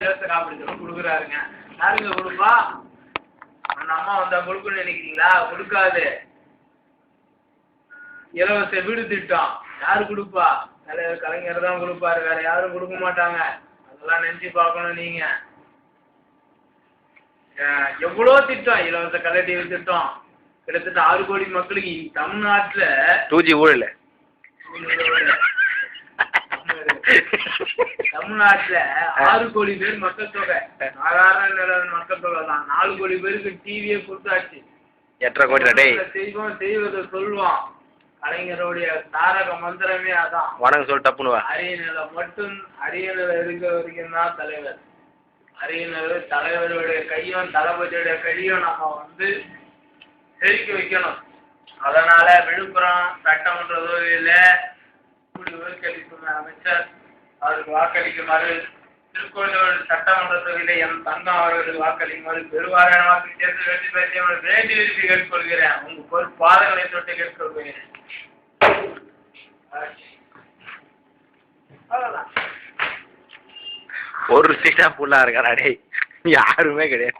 இலவச காப்பீடு கொடுக்குறாருங்க. யாருங்க கொடுப்பா? அந்த அம்மா வந்தா கொடுக்கணும்னு நினைக்கிறீங்களா? கொடுக்காது. இலவச வீடு திட்டம் யாரு கொடுப்பா? தலைவர் கலைஞர் தான் கொடுப்பாரு, வேற யாரும் கொடுக்க மாட்டாங்க. அதெல்லாம் நினைச்சு பார்க்கணும் நீங்க. எவ்வளோ திட்டம், இலவச கலர் திட்டம் கிட்டத்தட்ட 6 கோடி மக்களுக்கு தமிழ்நாட்டுல 2G ஊழல். தமிழ்நாட்டுல 6 கோடி பேர் மக்கள் தொகை, சாதாரண மக்கள் தொகை தான். 4 கோடி பேருக்கு டிவியே கொடுத்தாச்சு. 8.5 கோடி செய்வோம், செய்வதை சொல்லுவோம். கலைஞருடைய தாரக மந்திரமே அதான். வணக்கம் சொல் டப்புனுவா. அரியநிலை மட்டும், அரியநிலை இருக்க வரைக்கும் தான் தலைவர். அரியநிலை தலைவருடைய கையும் தளபதியுடைய கையும் நம்ம செதுக்கி வைக்கணும். அதனால விழுப்புரம் சட்டமன்ற தொகுதியில வாக்களிக்கும் அமைச்சர் அவருக்கு வாக்களிக்குமாறு, திருக்கோயிலூர் சட்டமன்ற தொகுதியில என் தங்கம் அவர்களுக்கு வாக்களிக்குமாறு பெருவாரியான வாக்கு சேர்த்து வெற்றி பெற்று வேண்டி விரும்பி கேட்டுக்கொள்கிறேன். உங்க பொறுப்பு பாதங்களை தொட்டு கேட்டுக்கொள்கிறேன். ஒரு சீட்டா புள்ளா இருக்காடா டேய், யாருமே கிடையாது.